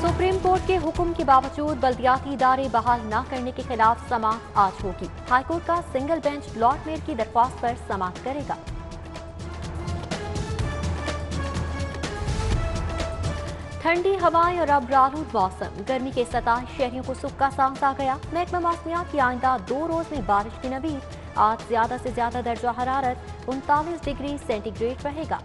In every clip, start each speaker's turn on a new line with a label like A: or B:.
A: Supreme court के हुक्म के बावजूद बल्दियाती इदारे बहाल न करने के खिलाफ समाअत आज होगी। हाईकोर्ट का सिंगल बेंच लॉर्ड मेयर की दरख्वास्त पर समाअत करेगा। ठंडी हवाएं और अब आलूद मौसम, गर्मी के 27 शहरियों को सुख का सांस आ गया। महकमा मौसमियात की आइंदा 2 रोज में बारिश की नवीद। आज ज्यादा से ज्यादा दर्जा हरारत 39 डिग्री सेंटीग्रेड रहेगा।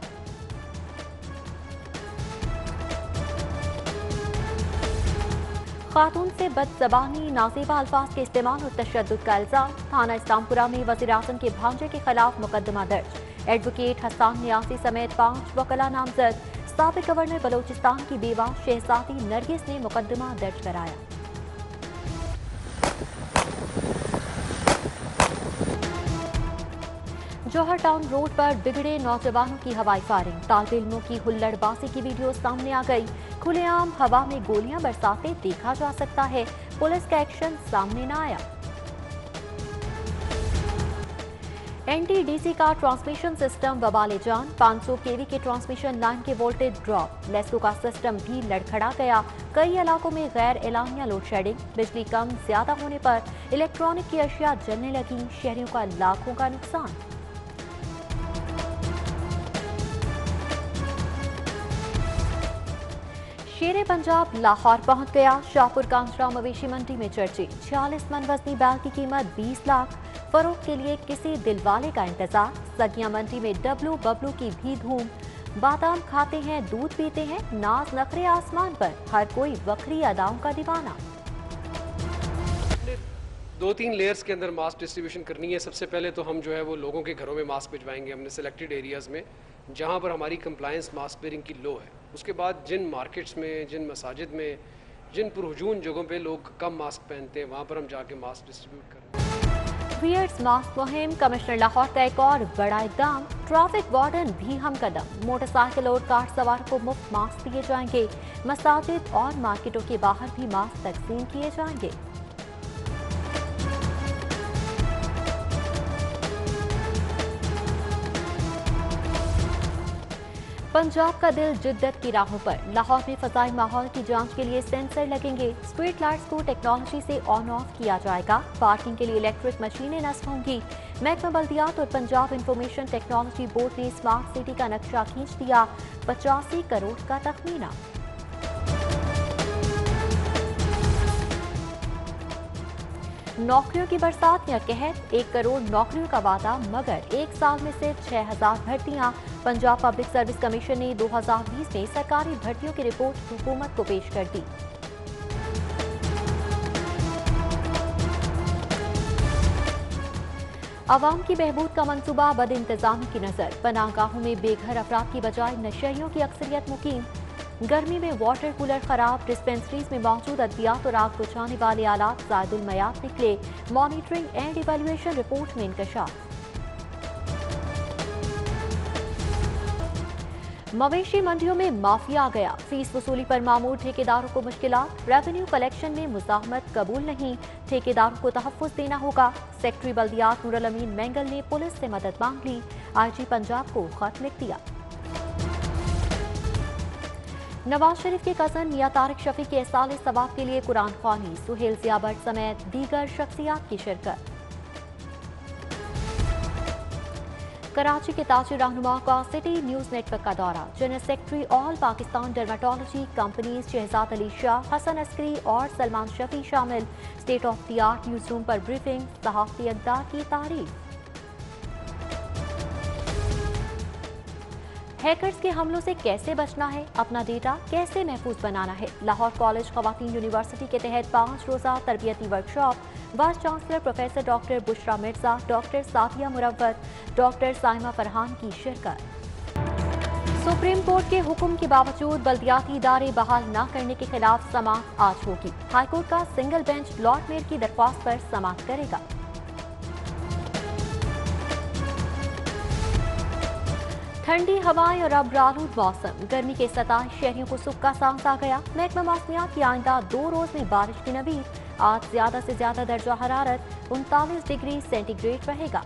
A: खातून से बदजबानी, नाजेबा अल्फाज के इस्तेमाल और तशद्दुद का इल्जाम। थाना इस्लामपुरा में वज़ीर-ए-आज़म के भांजे के खिलाफ मुकदमा दर्ज। एडवोकेट हसन नियासी समेत 5 वकला नामजद। साबिक गवर्नर बलोचिस्तान की बेवा शहजादी नरगिस ने मुकदमा दर्ज कराया। जौहर टाउन रोड पर बिगड़े नौजवानों की हवाई फायरिंग। तालिब इल्मों की हुल्लड़बाजी की वीडियो सामने आ गई। खुलेआम हवा में गोलियां बरसाते देखा जा सकता है। पुलिस का एक्शन सामने न आया। एनटीडीसी का ट्रांसमिशन सिस्टम बवाले जान। 500 केवी के ट्रांसमिशन लाइन के वोल्टेज ड्रॉप। लेस्को का सिस्टम भी लड़खड़ा गया। कई इलाकों में गैर एलानिया लोड शेडिंग। बिजली कम ज्यादा होने पर इलेक्ट्रॉनिक की अशिया जलने लगी। शहरियों का लाखों का नुकसान। शेरे पंजाब लाहौर पहुंच गया। शाहपुर कांसरा मवेशी मंडी में चर्चे। 46 मन वजनी बैल की कीमत 20 लाख। फरोख्त के लिए किसी दिलवाले का इंतजार। सगिया मंडी में डब्लू बबलू की भी धूम। बादाम खाते हैं, दूध पीते हैं, नाज नखरे आसमान पर। हर कोई बकरी अदाओं का दीवाना।
B: 2-3 लेयर्स के अंदर मास्क डिस्ट्रीब्यूशन करनी है। सबसे पहले तो हम जो है वो लोगों के घरों में मास्क भिजवाएंगे हमने सिलेक्टेड एरियाज़ में जहाँ पर हमारी कंप्लायंस मास्क वेयरिंग की लो है। उसके बाद जिन मार्केट्स में, जिन मसाजिद में, जिन पुरहुजूम जगहों पे लोग कम मास्क पहनते हैं वहाँ पर हम जाके मास्क डिस्ट्रीब्यूट करें।
A: वीयर्स मास्क मुहिम। कमिश्नर लाहौर का एक और बड़ा इकदाम। ट्रैफिक वार्डन भी हम कदम। मोटरसाइकिल और कार सवार को मुफ्त मास्क दिए जाएंगे। मसाजिद और मार्केटों के बाहर भी मास्क तकसीम किए जाएंगे। पंजाब का दिल जिद्दत की राहों पर। लाहौर में फजाई माहौल की जांच के लिए सेंसर लगेंगे। स्ट्रीट लाइट्स को टेक्नोलॉजी से ऑन ऑफ किया जाएगा। पार्किंग के लिए इलेक्ट्रिक मशीनें नस्ब होंगी। महकमा बल्दियात और पंजाब इंफॉर्मेशन टेक्नोलॉजी बोर्ड ने स्मार्ट सिटी का नक्शा खींच दिया। 85 करोड़ का तखमीना। नौकरियों की बरसात या कहर। 1 करोड़ नौकरियों का वादा मगर 1 साल में सिर्फ 6000 भर्तियां। पंजाब पब्लिक सर्विस कमीशन ने 2020 में सरकारी भर्तियों की रिपोर्ट हुकूमत को पेश कर दी। अवाम की बहबूद का मंसूबा बद इंतजामी की नजर। पनाहगाहों में बेघर अफराद की बजाय नशेड़ियों की अक्सरियत मुकीम। गर्मी में वाटर कूलर खराब। डिस्पेंसरीज में मौजूद अद्वियात और आग बुझाने वाले आलात ज़ायदुल मयात निकले। मॉनिटरिंग एंड इवैल्यूएशन रिपोर्ट में इंकशाफ। मवेशी मंडियों में माफिया आ गया। फीस वसूली पर मामूर ठेकेदारों को मुश्किलात। रेवेन्यू कलेक्शन में मुज़ाहमत कबूल नहीं। ठेकेदारों को तहफ़्फ़ुज़ देना होगा। सेक्रेटरी बल्दियात नूरुल अमीन मेंगल ने पुलिस से मदद मांग ली। आईजी पंजाब को खत लिख दिया। नवाज शरीफ के कज़न मियां तारिक शफी के साले सवाब के लिए कुरान ख्वानी। सुहेल ज़िया भट्ट समेत दीगर शख्सियात की शिरकत। कराची के ताजिर रहनुमा का सिटी न्यूज नेटवर्क का दौरा। General secretary all Pakistan dermatology companies Shahzad Ali Shah, Hasan Askari और सलमान शफी शामिल। State of the art news room पर ब्रीफिंग। सहाफ़ती इक़दार की तारीफ। हैकर्स के हमलों से कैसे बचना है, अपना डेटा कैसे महफूज बनाना है। लाहौर कॉलेज ख़वातीन यूनिवर्सिटी के तहत 5 रोज़ा तरबियती workshop. Vice chancellor professor doctor Bushra Mirza, doctor Sadia Murawwat, doctor Saima Farhan की शिरकत। सुप्रीम कोर्ट के हुक्म के बावजूद बल्दियाती इदारे बहाल न करने के खिलाफ समाअत आज होगी। हाईकोर्ट का सिंगल बेंच लॉर्ड मेयर की दरख्वास्त पर समाअत करेगा। ठंडी हवाएं और अब आलूद मौसम, गर्मी के 27 शहरियों को सुख का सांस आ गया। महकमा मौसमियात की आइंदा 2 रोज में बारिश की नवीद। आज ज्यादा से ज्यादा दर्जा हरारत 39 डिग्री सेंटीग्रेड रहेगा।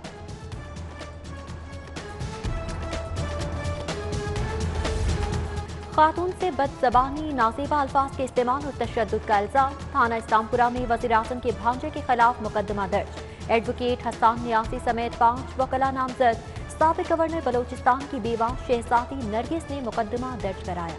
A: खातून से बदज़बानी, नाज़ेबा अल्फाज के इस्तेमाल और तशद्दुद का इल्जाम। थाना इस्लामपुरा में वज़ीर-ए-आज़म के भांजे के खिलाफ मुकदमा दर्ज। एडवोकेट हसन नियासी समेत 5 वकला नामजद। साबिक गवर्नर बलोचिस्तान की बेवा शहजादी नरगिस ने मुकदमा दर्ज कराया।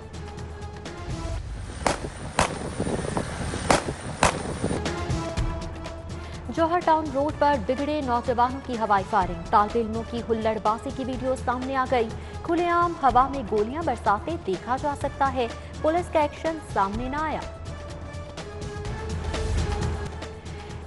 A: जौहर टाउन रोड पर बिगड़े नौजवानों की हवाई फायरिंग। तालिब इल्मों की हुल्लड़बाजी की वीडियो सामने आ गई। खुलेआम हवा में गोलियां बरसाते देखा जा सकता है। पुलिस का एक्शन सामने न आया।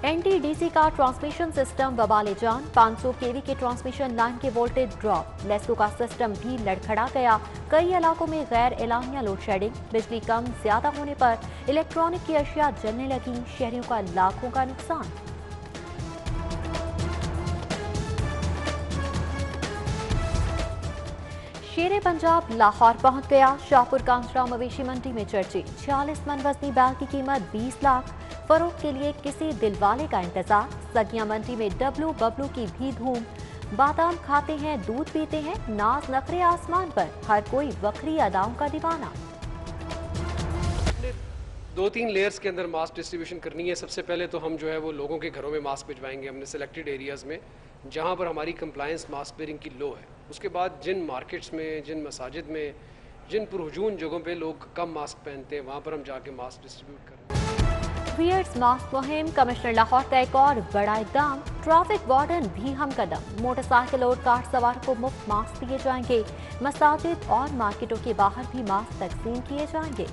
A: एनटीडीसी का ट्रांसमिशन सिस्टम वबाले जान। 500 केवी के ट्रांसमिशन लाइन के वोल्टेज ड्रॉप। लेस्को का सिस्टम भी लड़खड़ा गया। कई इलाकों में गैर एलानिया लोड शेडिंग। बिजली कम ज्यादा होने पर इलेक्ट्रॉनिक की अशिया जलने लगी। शहरियों का लाखों का नुकसान। शेरे पंजाब लाहौर पहुंच गया। शाहपुर कांसरा मवेशी मंडी में चर्चे। 46 मन वजनी बैल की कीमत 20 लाख। फरोख्त के लिए किसी दिलवाले का इंतजार। सगिया मंडी में डब्लू बबलू की भी धूम। बादाम खाते हैं, दूध पीते हैं, नाज नखरे आसमान पर। हर कोई बकरी अदाओं का दीवाना।
B: 2-3 लेयर्स के अंदर मास्क डिस्ट्रीब्यूशन करनी है। सबसे पहले तो हम जो है वो लोगों के घरों में मास्क भिजवाएंगे हमने सेलेक्टेड एरियाज़ में जहाँ पर हमारी कंप्लायंस मास्क वेयरिंग की लो है। उसके बाद जिन मार्केट्स में, जिन मसाजिद में, जिन पुरहुजूम जगहों पे लोग कम मास्क पहनते हैं वहाँ पर हम जाके मास्क डिस्ट्रीब्यूट करें।
A: वियर्स मास्क मुहिम। कमिश्नर लाहौर का एक और बड़ा इकदाम। ट्रैफिक वार्डन भी हम कदम। मोटरसाइकिल और कार सवार को मुफ्त मास्क दिए जाएंगे। मसाजिद और मार्केटों के बाहर भी मास्क तकसीम किए जाएंगे।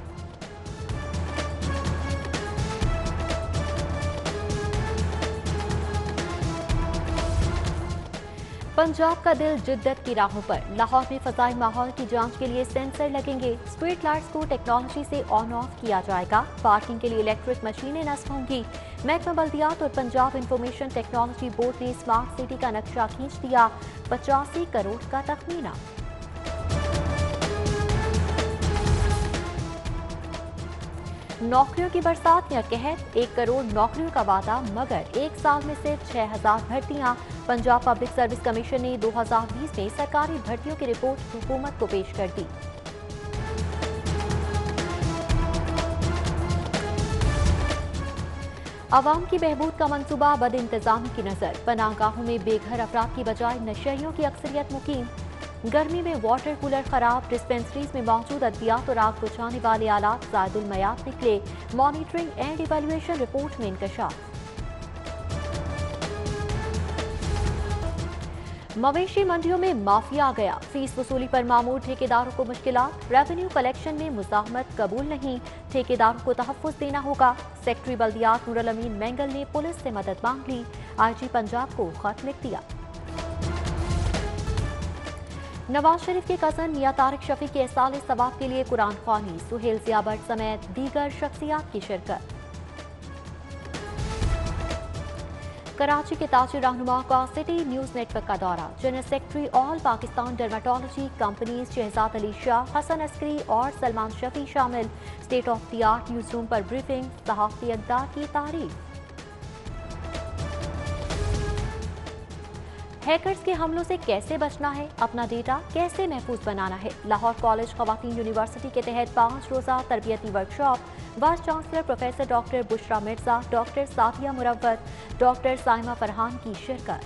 A: पंजाब का दिल जिद्दत की राहों पर। लाहौर में फजाई माहौल की जांच के लिए सेंसर लगेंगे। स्ट्रीट लाइट्स को टेक्नोलॉजी से ऑन ऑफ किया जाएगा। पार्किंग के लिए इलेक्ट्रिक मशीनें नस्ब होंगी। महकमा बल्दियात और पंजाब इंफॉर्मेशन टेक्नोलॉजी बोर्ड ने स्मार्ट सिटी का नक्शा खींच दिया। 85 करोड़ का तखमीना। नौकरियों की बरसात या कहर। 1 करोड़ नौकरियों का वादा, मगर एक साल में सिर्फ 6000 भर्तियां। पंजाब पब्लिक सर्विस कमीशन ने 2020 में सरकारी भर्तियों की रिपोर्ट हुकूमत को पेश कर दी। अवाम की बहबूद का मंसूबा बद इंतजामी की नजर। पनाहगाहों में बेघर अफराद की बजाय नशेड़ियों की अक्सरियत मुकीम। गर्मी में वाटर कूलर खराब। डिस्पेंसरीज में मौजूद अद्वियात और आग बुझाने वाले आलात ज़ायदुल मयात निकले। मॉनिटरिंग एंड इवैल्यूएशन रिपोर्ट में इंकशाफ। मवेशी मंडियों में माफिया आ गया। फीस वसूली पर मामूर ठेकेदारों को मुश्किलात। रेवेन्यू कलेक्शन में मुज़ाहमत कबूल नहीं। ठेकेदारों को तहफ़्फ़ुज़ देना होगा। सेक्रेटरी बल्दियात नूरुल अमीन मेंगल ने पुलिस से मदद मांग ली। आईजी पंजाब को खत लिख दिया। नवाज शरीफ के कज़न मियां तारिक शफी के एहसाल सवाब के लिए कुरान ख्वानी। सुहेल ज़ियाबट समेत दीगर शख्सियात की शिरकत। कराची के ताजिर रहनुमा का सिटी न्यूज नेटवर्क का दौरा। General secretary all Pakistan dermatology companies Shahzad Ali Shah, Hasan Askari और सलमान शफी शामिल। State of the art news room पर ब्रीफिंग। सहाफ़ती अक़दार की तारीफ। हैकर्स के हमलों से कैसे बचना है, अपना डेटा कैसे महफूज बनाना है। लाहौर कॉलेज खवातीन यूनिवर्सिटी के तहत 5 रोज़ा तरबियती workshop. Vice chancellor professor doctor Bushra Mirza, doctor Sadia Murawwat, doctor Saima Farhan की शिरकत।